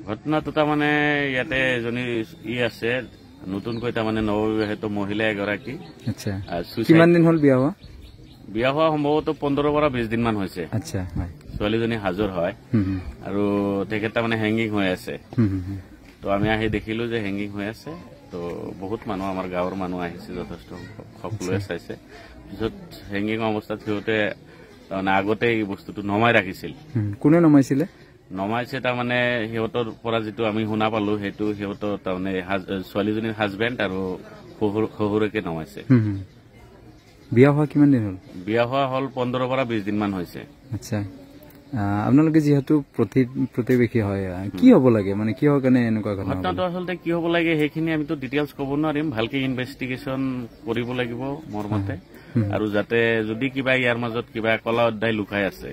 ঘটনাটো তাৰমানে ইয়াতে এজনী আছে নতুনকৈ তাৰমানে নৱবিবাহিত মহিলা এগৰাকী। আচ্ছা, কিমান দিন হ'ল বিয়া হোৱা? বিয়া হোৱা সম্ভৱতঃ 15 পৰা 20 দিন মান হৈছে। আচ্ছা, ছোৱালীজনী হাজৰ হয় আৰু তেখেত তাৰমানে হেংগিং হৈ আছে। তো আমি আহি দেখিলো যে হেংগিং হৈ আছে। তো বহুত মানুহ আমাৰ গাঁৱৰ মানুহ আহিছে, যথেষ্ট সকলোৱে চাইছে। পিছত হেংগিং অৱস্থাত সিহঁতে তাৰমানে আগতে এই বস্তুটো নমাই ৰাখিছিল। কোনে নমাইছিলে? নমাইছে তাৰমানে সিহঁতৰ পৰা যিটো আমি শুনা পালো সেইটো সিহঁতৰ তাৰমানে ছোৱালীজনীৰ হাজবেণ্ড আৰু শহুৰেকে নমাইছে। বিয়া হোৱা কিমান দিন হ'ল? বিয়া হোৱা হ'ল 15 পৰা 20 দিন মান হৈছে। আচ্ছা, আপোনালোকে যিহেতু প্ৰতিবেশী হয়, কি হ'ব লাগে, মানে কিহৰ কাৰণে এনেকুৱা ঘটনাটো আচলতে কি হ'ব লাগে সেইখিনি আমিতো ডিটেইলছ ক'ব নোৱাৰিম। ভালকে ইনভেষ্টিগেশ্যন কৰিব লাগিব মোৰ মতে, আৰু যাতে যদি কিবা ইয়াৰ মাজত কিবা কলা অধ্যায় লুকাই আছে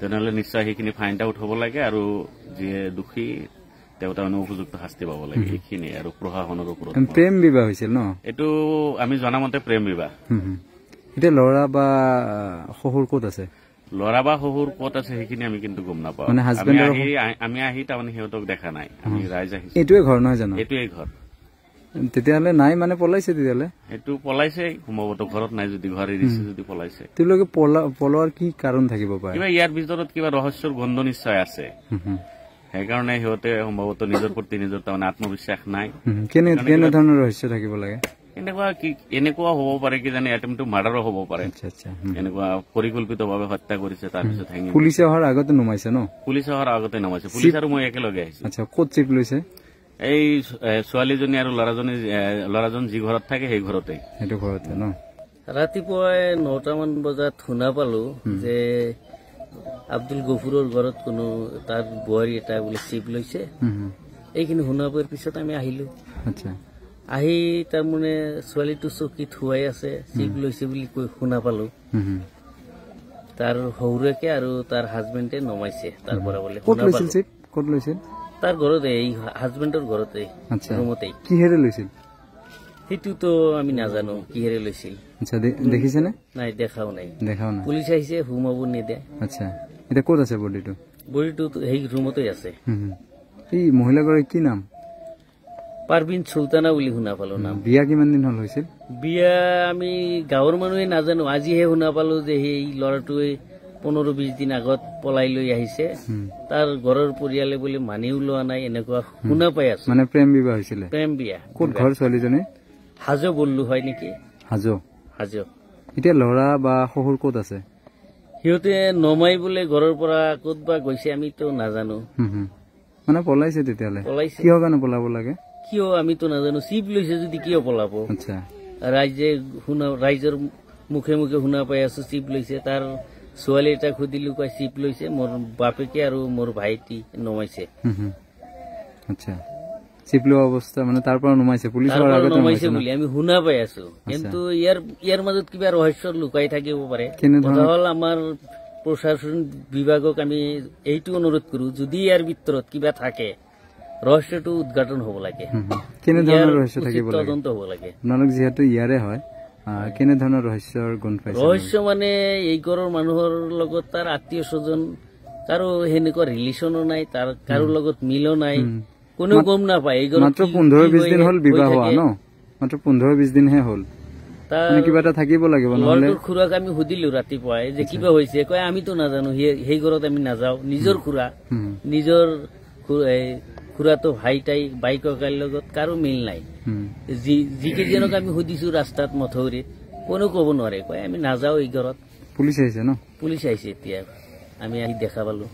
তেনেহলে নিশ্চয় সেইখিনি ফাইণ্ড আউট হ'ব লাগে, আৰু যিয়ে দোষী তেওঁ তাৰমানে উপযুক্ত শাস্তি পাব লাগে। এইখিনি আৰু প্ৰশাসনৰ ওপৰত। প্ৰেম বিবাহ হৈছিল ন? এইটো আমি জনামতে প্ৰেম বিবাহ। এতিয়া ল'ৰা বা শহুৰ ক'ত আছে? ল'ৰা বা শহুৰ ক'ত আছে সেইখিনি আমি কিন্তু গম নাপাওঁ। আমি আহি তাৰমানে সিহঁতক দেখা নাই, আমি ৰাইজ আহিছো। এইটোৱে ঘৰ নহয় জানো? এইটোৱে ঘৰ। তেতিয়াহ'লে নাই, মানে পলাইছে? তেতিয়াহ'লে সেইটো পলাইছে সম্ভৱতঃ, ঘৰত নাই যদি, ঘৰ এৰিছে যদি পলাইছে। তেওঁলোকে পলোৱাৰ কি কাৰণ থাকিব পাৰে? কিবা ইয়াৰ ভিতৰত কিবা ৰহস্যৰ গন্ধ নিশ্চয় আছে, সেইকাৰণে সিহঁতে সম্ভৱতঃ নিজৰ প্ৰতি নিজৰ তাৰমানে আত্মবিশ্বাস নাই। কেনে ধৰণৰ ৰহস্য থাকিব লাগে? এনেকুৱা হ'ব পাৰে কি জানি এটেম্পটো মাৰ্ডাৰো হ'ব পাৰে। এনেকুৱা পৰিকল্পিতভাৱে হত্যা কৰিছে, তাৰপিছত পুলিচে অহাৰ আগতে নমাইছে ন? পুলিচে অহাৰ আগতে নমাইছে। পুলিচ আৰু মই একেলগে আহিছো। আচ্ছা, ক'ত চিপ লৈছে? এই ছোৱালীজনী আৰু ল'ৰাজন যি ঘৰত থাকে সেই ঘৰতে। সেইটো ঘৰতে ন? ৰাতিপুৱাই 9টামান বজাত শুনা পালো যে আব্দুল গফুৰৰ ঘৰত কোনো তাৰ বোৱাৰী এটা বোলে চিপ লৈছে। এইখিনি শুনা পোৱাৰ পিছত আমি আহিলো। আচ্ছা, আহি তাৰমানে ছোৱালীটো চকীত শুৱাই আছে, চিপ লৈছে বুলি কৈ শুনা পালো। তাৰ শহুৰেকে আৰু তাৰ হাজবেণ্ডে নমাইছে তাৰ পৰা বোলে। ক'ত লৈছিল? তাৰ ঘৰতে, এই হাজবেণ্ডৰ ঘৰতে, ৰুমতেই। কিহেৰে লৈছিল সেইটোতো আমি নাজানো কিহেৰে লৈছিল। আচ্ছা, দেখিছে নে? নাই, দেখাও নাই। পুলিচ আহিছে, সোমাব নিদিয়ে। আচ্ছা, এতিয়া ক'ত আছে বডিটো? বডিটো সেই ৰুমতে আছে। এই মহিলাগৰাকী কি নাম? পাৰভিন চুলতানা বুলি শুনা পালো নাম। বিয়া কিমান দিন হ'ল হৈছিল? বিয়া আমি গাঁৱৰ মানুহে নাজানো, আজিহে শুনা পালো যে সেই ল'ৰাটোৱে 15-20 দিন আগত পলাই লৈ আহিছে। তাৰ ঘৰৰ পৰিয়ালে বুলি মানিও লোৱা নাই, এনেকুৱা শুনা পাই আছো। মানে প্ৰেম বিবাহ হৈছিলে? প্ৰেম বিয়া। ক'ত ঘৰ ছোৱালীজনী? হাজো বল্লু হয় নেকি? হাজো। এতিয়া ল'ৰা বা শহুৰ ক'ত আছে? সিহঁতে নমাই বোলে ঘৰৰ পৰা ক'ত বা গৈছে, আমিতো নাজানো। মানে পলাইছে? তেতিয়াহ'লে পলাইছে। কিহৰ কাৰণে পলাব লাগে? কিয় আমিতো নাজানো। চিপ লৈছে যদি কিয় পলাব? আচ্ছা, ৰাইজৰ মুখে মুখে শুনা পাই আছো চিপ লৈছে। তাৰ ছোৱালী এটা সুধিলো, কয় চিপ লৈছে, মোৰ বাপেকে আৰু মোৰ ভাইটি নমাইছে। আচ্ছা, চিপ লোৱা অৱস্থা মানে তাৰ পৰা নমাইছে, পুলিচৰ আগতে নমাইছে বুলি আমি শুনা পাই আছো। কিন্তু ইয়াৰ মাজত কিবা ৰহস্য লুকাই থাকিব পাৰে। কথা হ'ল, আমাৰ প্ৰশাসন বিভাগক আমি এইটো অনুৰোধ কৰো, যদি ইয়াৰ ভিতৰত কিবা থাকে ৰহস্যটো উদ্ঘাটন হ'ব লাগে। কেনেধৰণৰ ৰহস্য থাকিব লাগে? তদন্ত হ'ব লাগে। আপোনালোক যিহেতু ইয়াৰে হয়, কেনেধৰণৰ ৰহস্যৰ গুণ পাইছে? ৰহস্য মানে এই ঘৰৰ মানুহৰ লগত তাৰ আত্মীয় স্বজন কাৰো সেনেকুৱা ৰিলেশ্যনো নাই, তাৰ কাৰো লগত মিলো নাই, কোনেও গম নাপায়। এই ঘৰত মাত্ৰ 15-20 দিন হ'ল বিবাহ হোৱা ন? মাত্ৰ 15-20 দিনহে হ'ল। তাৰ কিবা এটা থাকিব লাগিব। ল'ৰাটোৰ খুৰাক আমি সুধিলো ৰাতিপুৱাই যে কিবা হৈছে, কয় আমিতো নাজানো, সেই ঘৰত আমি নাযাও। নিজৰ খুৰা, নিজৰ খুৰাটো ভাইটাই বাইক ককাইৰ লগত কাৰো মিল নাই। যিকেইজনক আমি সুধিছো ৰাস্তাত মথৌৰিত, কোনেও ক'ব নোৱাৰে, কয় আমি নাযাও এই ঘৰত। পুলিচ আহিছে ন? পুলিচ আহিছে, এতিয়া আমি আহি দেখা পালো।